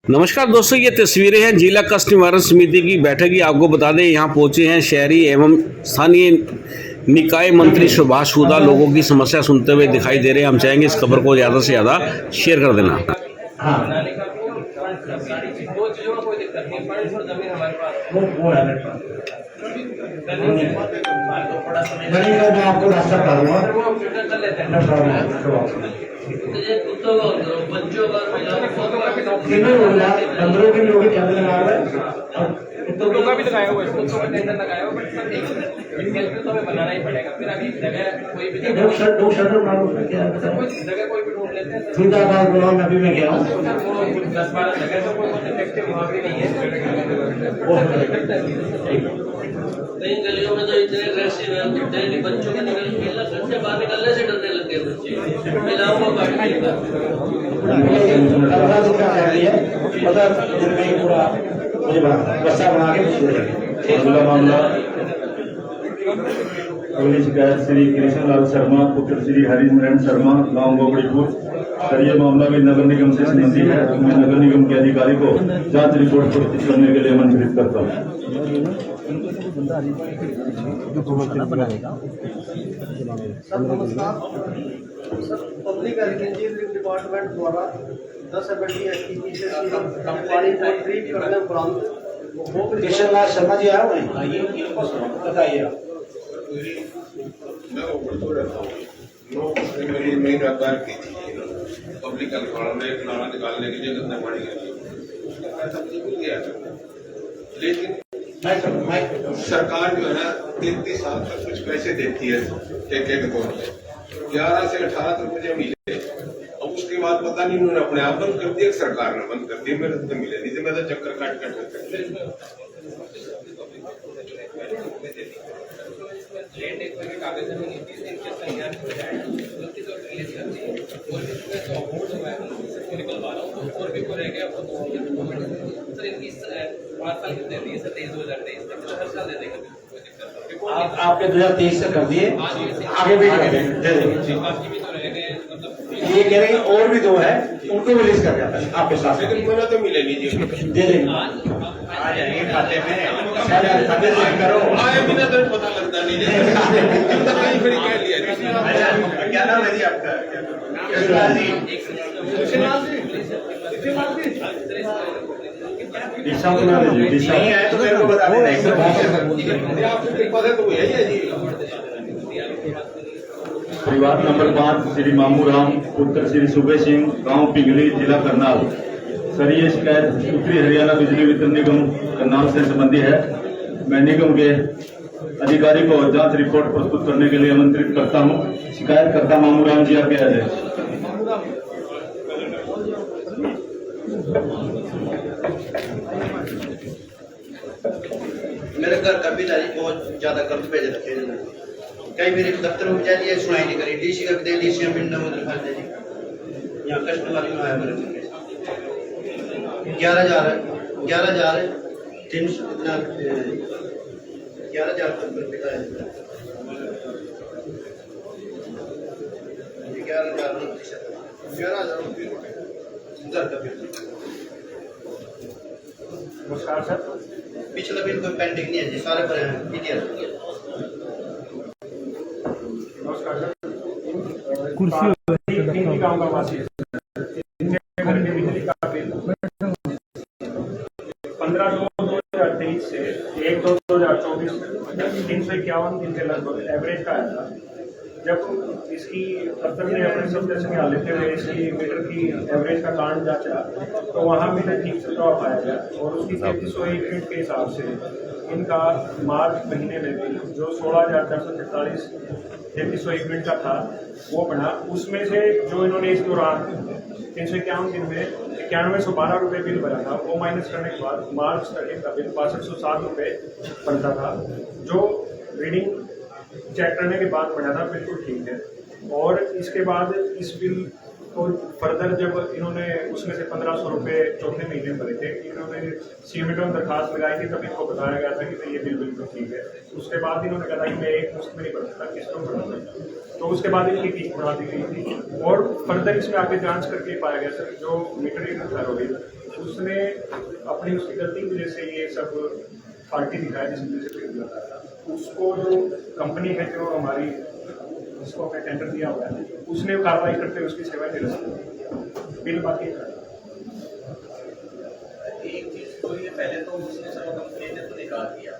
नमस्कार दोस्तों, ये तस्वीरें हैं जिला कष्ट निवारण समिति की बैठक की। आपको बता दें यहाँ पहुंचे हैं शहरी एवं स्थानीय निकाय मंत्री सुभाष हुदा। लोगों की समस्या सुनते हुए दिखाई दे रहे हैं। हम चाहेंगे इस खबर को ज़्यादा से ज़्यादा शेयर कर देना। आपको रास्ता डालूंगा। बंदरों के लोग टेंडर लगा हुआ है, कुत्तों का भी लगाया हुआ है, कुत्तों का टेंडर लगाया हुआ है, बट तो हमें बनाना ही पड़ेगा। फिर अभी जगह कोई भी दो शटर बना लो, क्या जगह कोई भी ढूंढ लेते हैं। फरीदाबाद बुलाओ, नबी में गया हूँ, 10-12 जगह तो कोई डिटेक्टिव वहाँ भी नहीं है। कई गलियों में तो इतने अग्रेसिव है, कुत्ते बच्चों के निकलने घर से बाहर निकलने से डरने लगते हैं बच्चे, महिलाओं को काट लेगा। मामला शिकायत श्री कृष्णलाल शर्मा पुत्र श्री हरिनारायण शर्मा गांव गोबड़ीपुर। सर, ये मामला भी नगर निगम से संबंधित है। मैं नगर निगम के अधिकारी को जांच रिपोर्ट प्रस्तुत करने के लिए आमंत्रित करता हूँ। सर नमस्कार। सर, पब्लिक इंजीनियरिंग डिपार्टमेंट द्वारा 10 एमएलडी एसटीपी से पानी को ट्रीट करने उपरांत कृष्णलाल शर्मा जी आए हुए बताइए। मेरी नई रफ्तार की थी पब्लिक अखबारों में एक नारा निकालने के लिए गंदा पानी गया, लेकिन सरकार जो है ना 33 साल तक कुछ पैसे देती है ठेके के तौर पे। 11 से 18 तक मुझे मिले। अब उसके बाद पता नहीं उन्होंने अपने आप बंद कर दिया, सरकार ने बंद कर दिया। मेरे तो मिले नहीं थे, मैं तो चक्कर काट कागज निकलवा रहा हूँ और भी रह गया। सर इनकी 5 साल कितने दिए सर? 2023 तक हर साल दे देगा। आपके 2023 से कर दिए, आगे भी कर देंगे। बाकी भी तो रह गए, मतलब ये कह रहे हैं और भी 2 है, उनको रिलीज कर दिया था आपके साथ। लेकिन मुझे तो मिले नहीं जी। दे देंगे, आ जाएंगे खाते में। खाते में करो, आए बिना तो पता लगता नहीं है। फिर कह लिया क्या नाम है जी आपका? दिशा बना लीजिए। दिशा नहीं है तो मेरे को बता देना। परिवार नंबर 5 श्री मामू राम पुत्र श्री सुबे सिंह गांव पिंगली जिला करनाल। सर, ये शिकायत उत्तरी हरियाणा बिजली वितरण निगम करनाल से संबंधित है। मैं निगम के अधिकारी को जांच रिपोर्ट प्रस्तुत करने के लिए आमंत्रित करता हूं। शिकायतकर्ता मामू राम जी, आपके आदेश। मेरे घर का भी बहुत ज्यादा कर्ज भेज रखे हैं। कई मेरे दफ्तर में जाइए, सुनाई नहीं करी। डीसी का दे, डीसी में यहाँ कष्ट वाली में आया मेरे 11,000 300 इतना 11,000 रुपये का है। 11,000 नमस्कार सर। पिछला बिल कोई पेंडिंग नहीं है जी, सारे भरे हैं। नमस्कार सर। कुर्सी गाँव का वासी है। इनके घर के बिजली का बिल 15/2/2023 से 1/2/2024 351 दिन के लगभग एवरेज का आया था। जब इसकी दफ्तर ने अपने सदस्य निकाल लेते हुए इसकी मीटर की एवरेज का कारण जांचा तो वहाँ मीटर ठीक से ड्रॉप पाया गया और उसकी 3301 यूनिट के हिसाब से इनका मार्च महीने में भी जो 16,443 3301 यूनिट का था वो बना। उसमें से जो इन्होंने इस दौरान 351 दिन में 9112 रुपये बिल भरा था, वो माइनस करने के बाद मार्च तक इनका बिल 6207 रुपये बनता था। जो रीडिंग चेक करने के बाद बना था बिल्कुल ठीक है। और इसके बाद इस बिल को फर्दर जब इन्होंने उसमें से 1500 रुपये चौथे महीने भरे थे, इन्होंने सीएमएटो में दरखास्त लगाई थी, तब इनको बताया गया था कि ये बिल बिल्कुल ठीक है। उसके बाद इन्होंने कहा कि मैं एक मुश्त में नहीं भर सकता, किस्तों में भरूंगा। तो उसके बाद इनकी किस्त बढ़ा दी गई थी और फर्दर इसमें आगे जांच करके पाया गया सर जो मीटर रिपेयर हो गई उसने अपनी उसकी गलती की वजह से ये सब पार्टी दिखाया जिस वजह से बिल लगा था। उसको जो कंपनी है जो हमारी उसको अपने टेंडर दिया हुआ है उसने कार्रवाई करते हुए उसकी सेवा निरस्त की बिल बाकी है। एक चीज तो ये पहले तो उसने सब कंपनी ने तो निकाल दिया,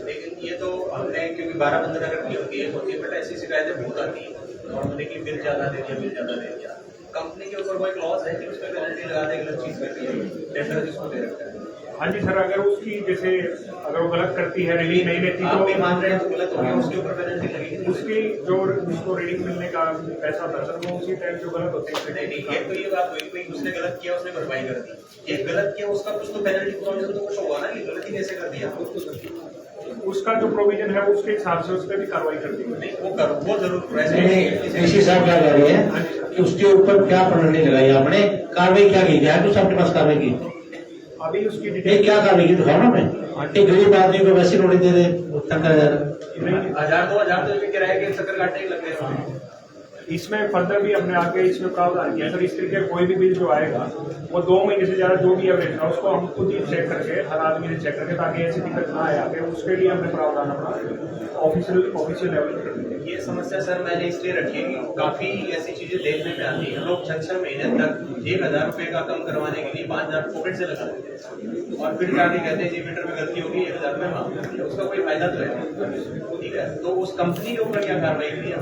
लेकिन ये तो हमने क्योंकि 12-15 अगर क्लियर किए होती है, बट ऐसी शिकायतें बहुत आती है नॉर्मली कि बिल ज्यादा दे दिया, बिल ज्यादा दे दिया। कंपनी के ऊपर कोई क्लॉज है कि उस पर पेनल्टी लगा दे, गलत चीज करती है, टेंडर जिसको दे रखा है। हाँ जी सर, अगर उसकी जैसे अगर वो गलत करती है, रीडिंग नहीं लेती आप भी तो मान रहे हैं तो गलत हो गया, उसके ऊपर पेनल्टी लगेगी। उसकी जो उसको रीडिंग मिलने का पैसा था सर वो उसी टाइम जो गलत होते हैं। नहीं, ये तो ये बात हुई कि उसने गलत किया, उसने भरपाई कर दी। ये गलत किया उसका कुछ तो पेनल्टी प्रोविजन तो कुछ होगा ना, कि गलती कैसे कर दिया उसका जो प्रोविजन है उसके हिसाब से उस पर भी कार्रवाई कर दी। नहीं, वो करो, वो जरूर ऋषि साहब क्या कह रही है कि उसके ऊपर क्या पेनल्टी लगाई आपने, कार्रवाई क्या की, क्या कुछ आपके पास कार्रवाई की? अभी उसकी ये डिटेल क्या कार्रवाई की दिखाओ ना। मैं एक गरीब आदमी को वैसे नोटिस दे दे 1000-2000 तो इसके किराए के चक्कर काटने ही लग गए हैं। इसमें फर्दर भी अपने आगे इसमें प्रावधान किया सर। इस तरीके कोई भी बिल जो आएगा वो 2 महीने से ज्यादा जो भी एवरेज है उसको हम खुद ही चेक करके हर आदमी से चेक करके ताकि ऐसी दिक्कत ना आए आगे, उसके लिए हमने प्रावधान अपना ऑफिशियल लेवल पर कर दिया। ये समस्या सर मैंने इसलिए रखी है कि काफी ऐसी चीजें देखने में आती है, लोग 6-6 महीने तक 1000 रुपए का कम करवाने के लिए 5000 पॉकेट से लगा देते हैं और फिर जाके कहते हैं जी मीटर में गलती होगी 1000 रुपए मांग, उसका कोई फायदा तो है, ठीक है। तो उस कंपनी के ऊपर क्या कार्रवाई की है,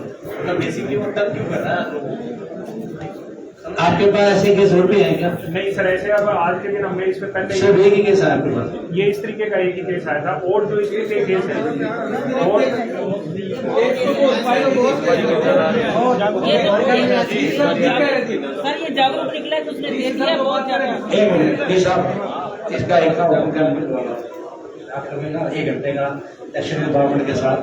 बेसिकली वो तब क्यों कर रहा है लोगों को? आपके पास ऐसे केस और भी है क्या? नहीं सर, ऐसे अब आज के दिन हमने इसमें पहले सिर्फ एक ही केस है आपके पास? ये इस तरीके का एक ही केस आया था और जो इसके केस है और सर ये जागरूक निकला तो उसने दे दिया बहुत ज्यादा। एक मिनट ये साहब, इसका एक आपको ना 1 घंटे का एक्शन डिपार्टमेंट के साथ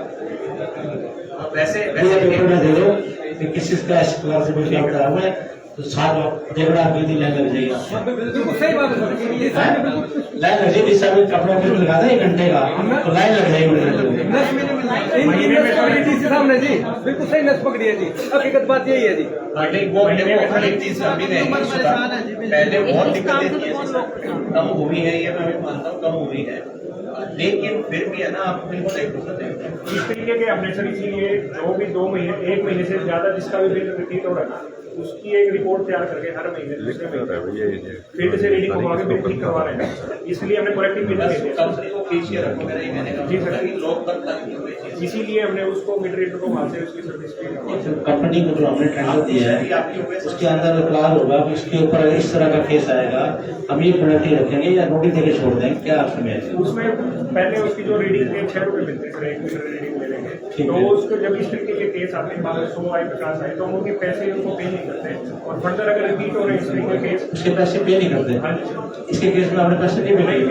वैसे पेपर में दे दो कि किस चीज का ऐसी क्लास से बिल्कुल करा हुआ है तो 7 झगड़ा आपकी लाइन लग जाएगा। बिल्कुल सही बात है, लाइन लग जाएगी, सब कपड़ा बिल लगा दे 1 घंटे का तो लाइन लग जाएगी। सामने जी बिल्कुल सही नस पकड़ी है जी, हकीकत बात यही है जी। वो एक चीज अभी नहीं, पहले बहुत दिक्कतें थी, कम हुई है, ये मैं भी मानता हूँ कम हुई है, लेकिन फिर भी है ना आप बिल्कुल एक दूसरे इस तरीके के हमने सर इसीलिए जो भी 2 महीने 1 महीने से ज्यादा जिसका भी बिल रिपीट हो रहा है उसकी एक रिपोर्ट तैयार करके हर महीने दूसरे महीने फील्ड से रीडिंग करवा के बिल ठीक करवा रहे हैं। इसलिए हमने करेक्टिव बिल दे दिया कंपनी को खींचिए रखो, मेरा ये कहने का जी सर। लोग पर तंग नहीं हुए चीज़। इसीलिए हमने उसको मीटर रीडर को वहां से उसकी सर्विस की। कंपनी को जो हमने टेंडर दिया है उसके अंदर क्लास होगा कि उसके ऊपर इस तरह का केस आएगा हम ये पेनल्टी रखेंगे या नोटिस देके छोड़ देंगे, क्या आप समझे? उसमें पहले उसकी जो रीडिंग है 6 रुपए मिलते हैं सर, 1 मीटर रीडिंग ले लेंगे ठीक तो है। उसको जब इस तरीके के केस आते हैं 100 आए 50 आए तो हम उनके पैसे उनको पे नहीं करते और फर्दर अगर रिपीट हो रहे हैं इस तरीके के केस उसके पैसे पे नहीं करते। हाँ जी सर, इसके केस में आपने पैसे नहीं नहीं मिले,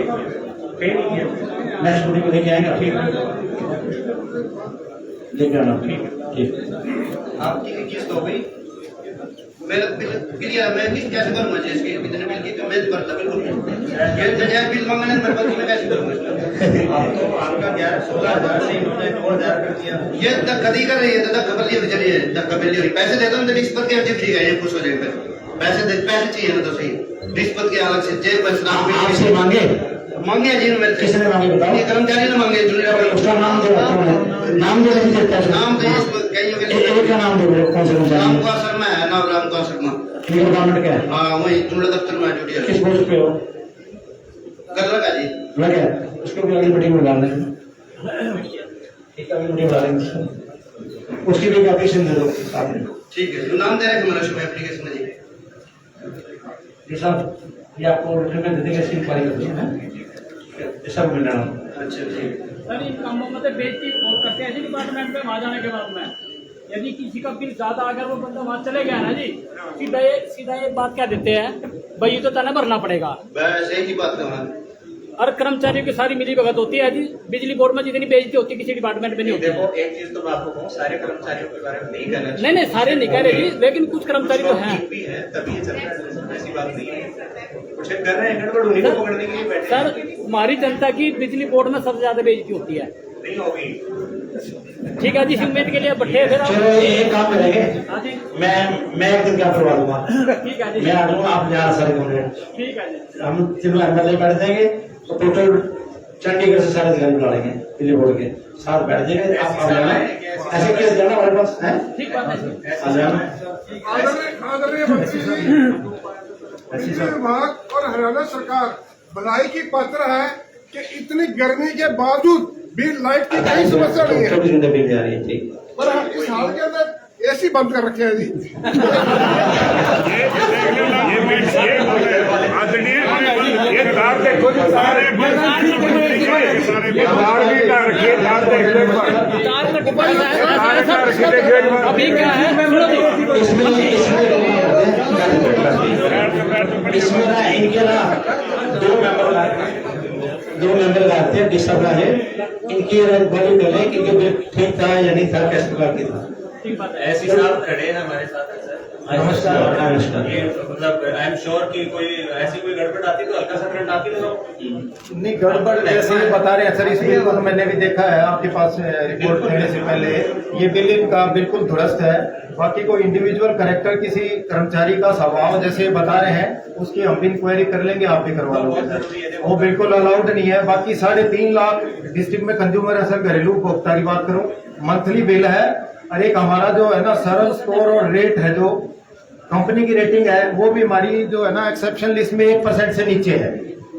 पे नहीं किए। नेक्स्ट वीडियो को लेके आएंगे ठीक है लेके आना। ठीक आपकी एक चीज तो हो गई, मैं क्लियर मैं कैसे करूँगा जी इसके कितने बिल की तो मैं करता बिल्कुल ये जगह बिल मांगने मेरे पास मैं कैसे करूँगा? आप तो आपका 11-16,000 से इन्होंने 2,000 कर दिया, ये धक्का दी कर रही है, धक्का कर लिया, चलिए धक्का कर लिया, पैसे दे दो ना, रिश्वत के अर्जी फ्री है, ये खुश हो जाएगा, पैसे चाहिए ना तो सही, रिश्वत के अलग से जेब पैसा आपसे मांगे मांगे जी मेरे से, किसने मांगे बताओ? ये कर्मचारी ने मांगे, उसका नाम दो, नाम दे दीजिए पैसे। नाम तो एक का नाम दो, कौन से राम कर्मचारी? कुमार शर्मा है, नाम राम कुमार शर्मा, ये डिपार्टमेंट क्या है? हाँ वही जुमला दफ्तर में ड्यूटी है, किस पोस्ट पे हो? कर लगा जी। लगे उसको भी अगली मीटिंग में डाल देंगे, एक अगली मीटिंग में डालेंगे, उसकी भी एप्लीकेशन दे दो साथ में। ठीक है, जो नाम दे रहे हैं हमारा शुभ एप्लीकेशन में जी। ये सब ये आपको रिटर्न में दे देंगे, सील फाइल कर देंगे, ये सब मिल रहा है। अच्छा ठीक है, सर इन कामों में तो बेइज्जती और करते हैं ऐसे डिपार्टमेंट में वहाँ जाने के बाद में यदि किसी का बिल ज्यादा अगर वो बंदा वहाँ चले गया ना जी सीधा एक बात क्या देते हैं भाई ये तो तने भरना पड़ेगा बस यही की बात कर रहा हूँ। और कर्मचारियों की सारी मिली भगत होती है जी। बिजली बोर्ड में जितनी बेइज्जती होती है किसी डिपार्टमेंट में नहीं होती देखो है। एक चीज तो मैं आपको कहूँ, सारे कर्मचारियों के बारे में नहीं कहना चाहिए। नहीं सारे नहीं कह रहे जी, लेकिन कुछ कर्मचारी तो हैं भी है तभी ये चल रहा है, ऐसी बात नहीं है, कुछ कर रहे हैं गड़बड़ उन्हीं को पकड़ने के लिए बैठे सर। हमारी जनता की बिजली बोर्ड में सबसे ज्यादा बेइज्जती होती है। नहीं होगी, ठीक है जी, इसी उम्मीद के लिए बैठे फिर चलो एक काम करेंगे, हाँ जी मैं एक दिन क्या करवा दूंगा, ठीक है जी, मैं आ जाऊंगा, आप यहाँ सारे कमरे ठीक है जी। हम तीनों एमएलए बैठ जाएंगे तो टोटल चंडीगढ़ से सारे अधिकारी बुला लेंगे, दिल्ली बोर्ड के साथ बैठ जाएंगे। आप आ जाना, ऐसे केस जाना हमारे पास है, ठीक बात है। आ जाना। आदरणीय मंत्री जी, बिजली विभाग और हरियाणा सरकार बधाई की पात्र है कि इतनी गर्मी के बावजूद भी लाइट की कोई समस्या नहीं है, 24 घंटे बिल जा रही है। ठीक, पर हम इस हाल के अंदर एसी बंद कर रखे हैं जी। ये तार देखो जो सारे अभी क्या है सुनो जी, इसमें ना इनके ना दो मेंबर लाते हैं, डिस्टर्ब है इनकी बड़ी डले कि इनके बिल ठीक था या नहीं था, कैसे प्रकार की था। ठीक बात है। ऐसी साहब खड़े हैं हमारे साथ है सर। नमस्कार नमस्कार। ये मतलब आई एम श्योर कि कोई ऐसी कोई गड़बड़ आती तो हल्का सा करंट आती तो नहीं गड़बड़ जैसे ये बता रहे हैं सर, इस बिल को तो मैंने भी देखा है आपके पास रिपोर्ट देने से पहले, ये बिल इनका बिल्कुल दुरुस्त है। बाकी कोई इंडिविजुअल करेक्टर किसी कर्मचारी का स्वभाव जैसे बता रहे हैं उसकी हम भी इंक्वायरी कर लेंगे, आप भी करवा लोगे सर, वो बिल्कुल अलाउड नहीं है। बाकी 3.5 लाख डिस्ट्रिक्ट में कंज्यूमर है सर, घरेलू उपभोक्ता की बात करूं, मंथली बिल है। और एक हमारा जो है ना सरल स्कोर और रेट है, जो कंपनी की रेटिंग है, वो भी हमारी जो है ना एक्सेप्शन लिस्ट में 1% से नीचे है।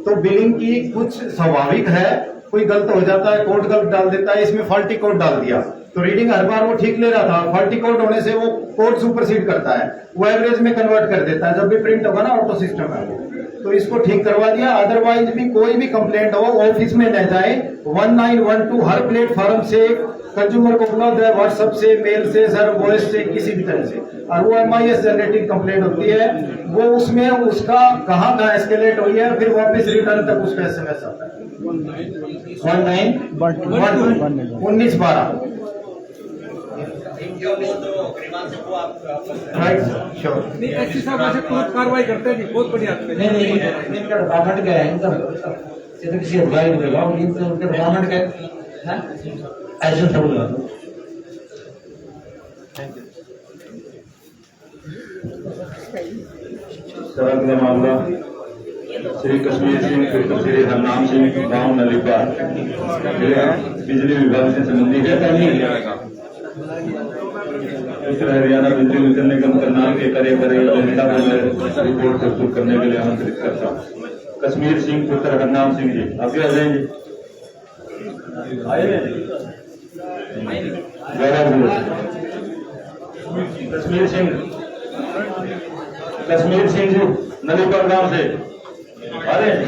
तो बिलिंग की कुछ स्वाभाविक है, कोई गलत हो जाता है, कोड गलत डाल देता है, इसमें फॉल्टी कोड डाल दिया तो रीडिंग हर बार वो ठीक ले रहा था, फॉल्टी कोड होने से वो कोड सुपरसीड करता है, वो एवरेज में कन्वर्ट कर देता है। जब भी प्रिंट होगा ना ऑटो सिस्टम है वो, तो इसको ठीक करवा दिया। अदरवाइज भी कोई भी कंप्लेंट हो ऑफिस में न जाए, 1912 हर प्लेटफॉर्म से कंज्यूमर को उपलब्ध है, व्हाट्सएप से, मेल से, सर वॉइस से, किसी भी तरह से। और वो MIS जनरेटिंग कंप्लेंट होती है, वो उसमें उसका कहाँ एस्केलेट हुई है, फिर वापस रिटर्न तक उसका SMS आता है। 1912 राइट श्योर। नहीं ऐसी सब ऐसे कार्रवाई करते हैं जी, बहुत बढ़िया। नहीं इनका डिपार्टमेंट क्या है, इनका ये तो किसी अधिकारी को देगा, उनका डिपार्टमेंट क्या है, ऐसे सब लोग। सर अगला मामला श्री कश्मीर सिंह फिर श्री हरनाम सिंह गांव नलीपा बिजली विभाग से संबंधित है। उत्तर हरियाणा बिजली वितरण निगम करनाल के कार्यकारी अभियंता को रिपोर्ट प्रस्तुत करने के लिए आमंत्रित करता हूँ। कश्मीर सिंह पुत्र हरनाम सिंह जी, आप भी आ जाएंगे। कश्मीर सिंह जी नलीपर गांव से आ रहे हैं,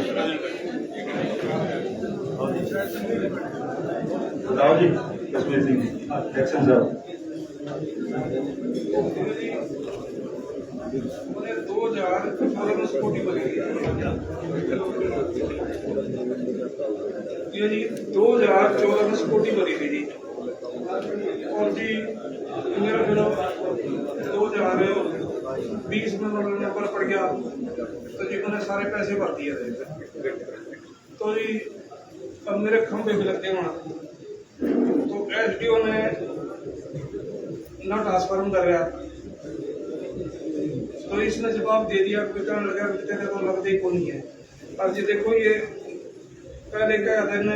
बताओ जी। Kashmir Singh ji action sir. 2014 में स्कूटी बनी थी जी, और जी मेरा फिर 2020 में मतलब नंबर पड़ गया, तो जी मैंने सारे पैसे भर दिए थे। तो जी अब मेरे खंभे भी लगते वहाँ, तो SDO ने ना ट्रांसफार्म कर रहा, तो इसने जवाब दे दिया, कहने लगा तेरे को लगते ही कौन है। अब जी देखो ये पहले क्या दिन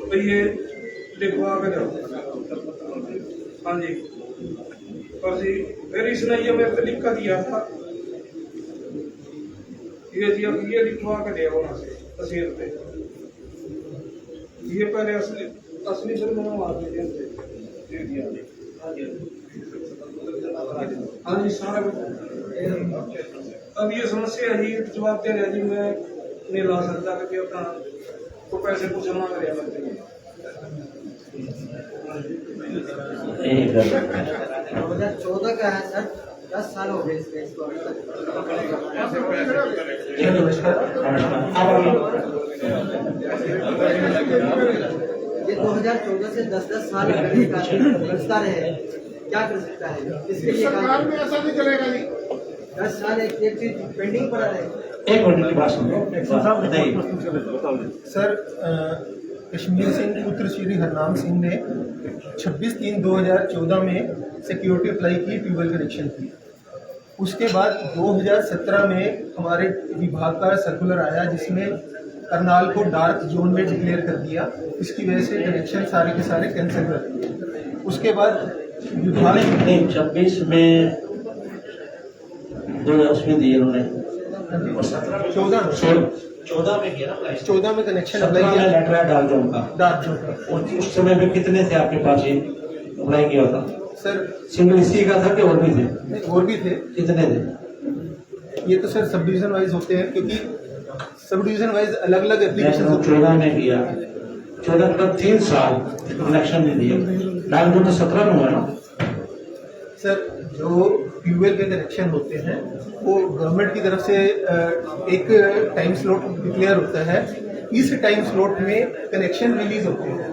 भाई ये लिखवा के दो, हाँ जी, और जी फिर इसने ये मेरे को लिख कर दिया था, ये जी अब ये लिखवा के दे वहां से तहसील पे, ये पहले असली फिर मैंने मार दे दिया। हाँ जी सारा अब ये समस्या है जी, जवाब दे रहा जी मैं नहीं ला सकता क्योंकि अपना तो पैसे कुछ जमा करे लगते हैं। 2014 का है सर, 10 साल हो गए इसको अभी तक। ये 2014 से 10-10 साल बचता रहे, क्या कर सकता है? इसके लिए सरकार में ऐसा नहीं चलेगा जी। 10 साल एक चीज पेंडिंग पड़ा रहे। एक मिनट की बात सुनो सर कश्मीर सिंह पुत्र श्री हरनाम सिंह ने 26/3/2014 में सिक्योरिटी अप्लाई की, ट्यूबवेल कनेक्शन की। उसके बाद 2017 में हमारे विभाग का सर्कुलर आया जिसमें करनाल को डार्क जोन में डिक्लेयर कर दिया। इसकी वजह से कनेक्शन सारे के सारे कैंसिल कर दिए। उसके बाद विभाग नहीं 26 में दो उसमें दिए उन्होंने 14 में किया ना 14 में कनेक्शन 17 अप्लाई में किया लेटर है डार्क जोन का। डार्क जोन का। और उस समय में कितने थे आपके पास ये अप्लाई किया था? सर सिंगल इसी का था कि और भी थे? नहीं, और भी थे। कितने थे? ये तो सर सब डिवीजन वाइज होते हैं क्योंकि सब डिवीजन वाइज अलग अलग एप्लीकेशन होते 14 में किया, 14 मतलब 3 साल कनेक्शन नहीं दिए। डार्क जोन तो 17 में हुआ ना हैं। सर जो ट्यूबवेल के कनेक्शन होते हैं वो गवर्नमेंट की तरफ से एक टाइम स्लॉट डिक्लेयर होता है। इस टाइम स्लॉट में कनेक्शन रिलीज होते हैं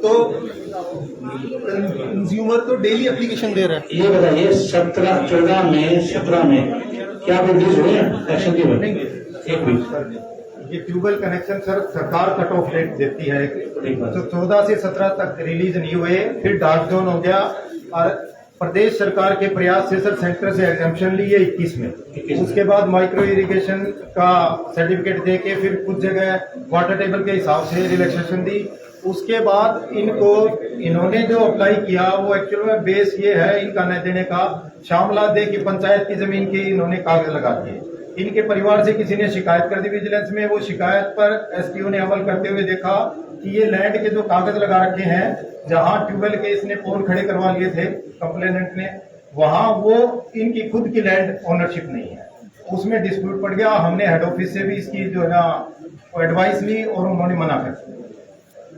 तो कंज्यूमर तो डेली एप्लीकेशन दे रहा है। ये बताइए 17 में क्या रिलीज हुए कनेक्शन की वजह एक भी? ये ट्यूबवेल कनेक्शन सर सरकार कट ऑफ डेट देती है तो 14 से 17 तक रिलीज नहीं हुए। फिर डार्क जोन हो गया और प्रदेश सरकार के प्रयास से सर सेंटर से एग्जाम्पशन लिए 21 में। उसके बाद माइक्रो इरिगेशन का सर्टिफिकेट दे के फिर कुछ जगह वाटर टेबल के हिसाब से रिलैक्सेशन दी। उसके बाद इन्होंने जो अप्लाई किया वो एक्चुअल में बेस ये है इनका न देने का, शामला दे की पंचायत की जमीन के इन्होंने कागज लगा दिए। इनके परिवार से किसी ने शिकायत कर दी विजिलेंस में। वो शिकायत पर एसडीओ ने अमल करते हुए देखा कि ये लैंड के जो कागज लगा रखे हैं जहां ट्यूबवेल के इसने पोल खड़े करवा लिए थे कंप्लेनेंट ने, वहां वो इनकी खुद की लैंड ओनरशिप नहीं है। उसमें डिस्प्यूट पड़ गया। हमने हेड ऑफिस से भी इसकी जो है ना एडवाइस ली और उन्होंने मना कर दिया।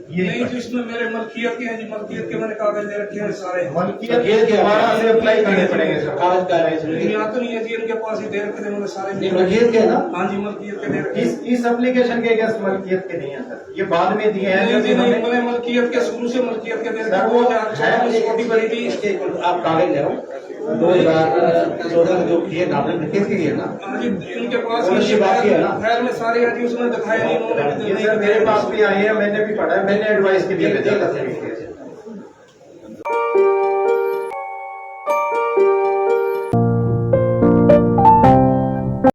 ये नहीं जिसमें मेरे मलकियत के हैं जी, मलकियत के मैंने कागज दे रखे हैं सारे। मलकियत के दोबारा से अप्लाई करने पड़ेंगे सर। कागज का है यहाँ तो नहीं है जी, इनके पास ही दे रखे थे उन्होंने सारे। मलकियत के ना? हाँ जी मलकियत के दे रखे। इस एप्लीकेशन के अगेंस्ट मलकियत के नहीं है सर, ये बाद में दिए हैं। नहीं मैंने मलकियत के शुरू से मलकियत के दे रखे। वो छोटी बड़ी थी। आप कागज ले रहा हूँ 2014 जो किए ना आपने किस के किए ना? हाँ जी इनके पास Ownership आपकी है ना? खैर में सारे हैं जी, उसमें दिखाया नहीं उन्होंने। ये सर मेरे पास भी आई है, मैंने भी पढ़ा है, मैंने एडवाइस के लिए भेजा था।